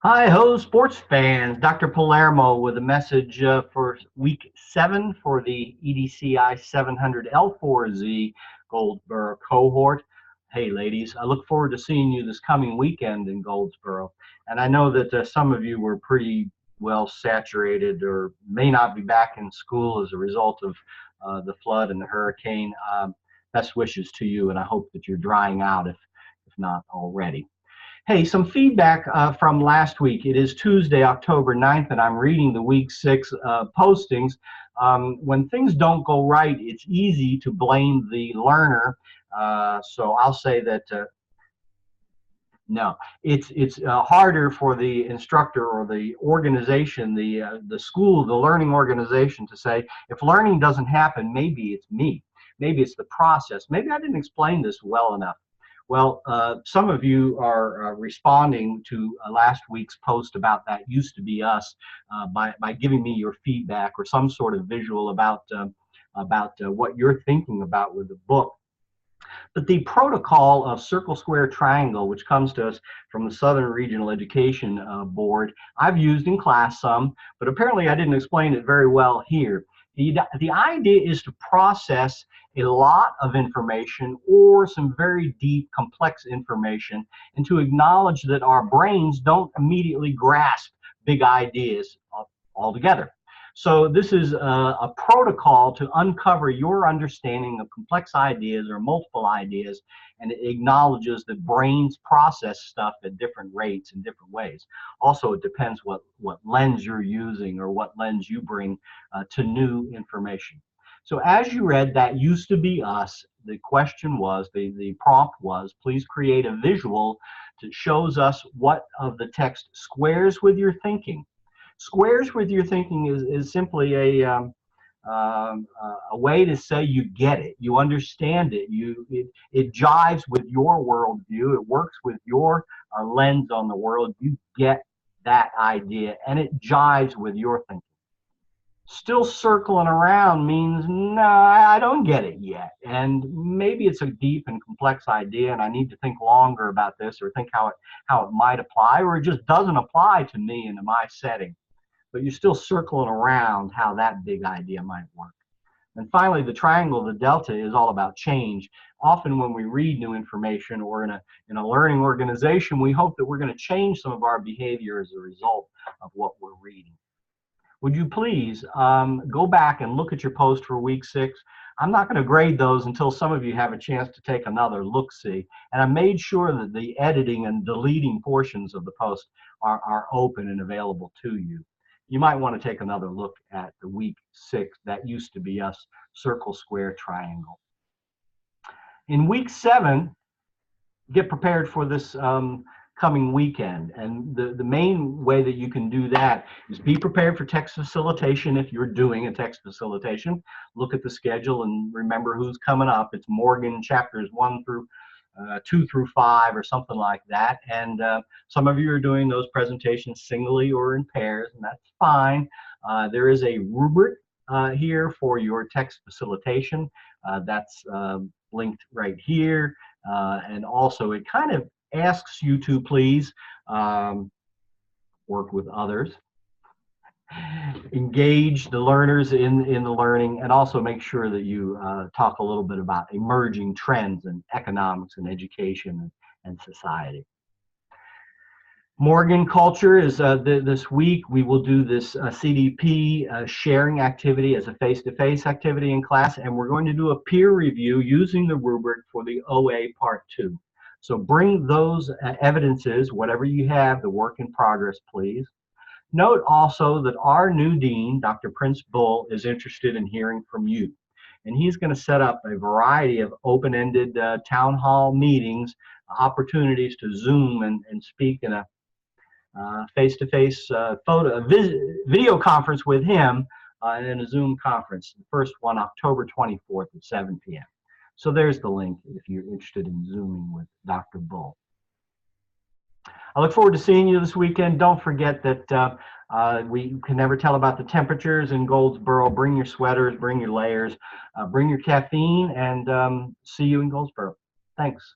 Hi ho, sports fans. Dr. Palermo with a message for week 7 for the EDCI 700 L4Z Goldsboro cohort. Hey, ladies, I look forward to seeing you this coming weekend in Goldsboro. And I know that some of you were pretty well saturated or may not be back in school as a result of the flood and the hurricane. Best wishes to you, and I hope that you're drying out if not already. Hey, some feedback from last week. It is Tuesday, October 9th, and I'm reading the week 6 postings. When things don't go right, it's easy to blame the learner. So I'll say that no, it's harder for the instructor or the organization, the school, the learning organization to say, if learning doesn't happen, maybe it's me. Maybe it's the process. Maybe I didn't explain this well enough. Well, some of you are responding to last week's post about that used to be us by giving me your feedback or some sort of visual about what you're thinking about with the book. But the protocol of circle, square, triangle, which comes to us from the Southern Regional Education Board, I've used in class some, but apparently I didn't explain it very well here. The idea is to process a lot of information or some very deep, complex information, and to acknowledge that our brains don't immediately grasp big ideas altogether. So this is a protocol to uncover your understanding of complex ideas or multiple ideas, and it acknowledges that brains process stuff at different rates in different ways. Also, it depends what lens you're using or what lens you bring to new information. So as you read, that used to be us. The question was, the prompt was, please create a visual that shows us what of the text squares with your thinking. Squares with your thinking is simply a way to say you get it, you understand it, it jives with your worldview, it works with your lens on the world, you get that idea, and it jives with your thinking. Still circling around means, no, I don't get it yet. And maybe it's a deep and complex idea and I need to think longer about this or think how it might apply, or it just doesn't apply to me and to my setting. But you're still circling around how that big idea might work. And finally, the triangle, the delta, is all about change. Often when we read new information or in a learning organization, we hope that we're going to change some of our behavior as a result of what we're reading. Would you please go back and look at your post for week 6? I'm not going to grade those until some of you have a chance to take another look-see. And I made sure that the editing and deleting portions of the post are open and available to you. You might want to take another look at the week 6. That used to be us, circle, square, triangle. In week 7, get prepared for this coming weekend. And the main way that you can do that is be prepared for text facilitation. If you're doing a text facilitation, look at the schedule and remember who's coming up. It's Morgan chapters 2 through 5 or something like that. And some of you are doing those presentations singly or in pairs, and that's fine. There is a rubric here for your text facilitation. That's linked right here. And also it kind of asks you to please work with others, engage the learners in the learning, and also make sure that you talk a little bit about emerging trends in economics and education and society. Morgan culture is this week. We will do this CDP sharing activity as a face-to-face activity in class, and we're going to do a peer review using the rubric for the OA Part 2. So bring those evidences, whatever you have, the work in progress, please. Note also that our new dean, Dr. Prince Bull, is interested in hearing from you. And he's going to set up a variety of open-ended town hall meetings, opportunities to Zoom and speak in a face-to-face video conference with him and in a Zoom conference. The first one, October 24th at 7 p.m. So there's the link if you're interested in Zooming with Dr. Bull. I look forward to seeing you this weekend. Don't forget that we can never tell about the temperatures in Goldsboro. Bring your sweaters, bring your layers, bring your caffeine, and see you in Goldsboro. Thanks.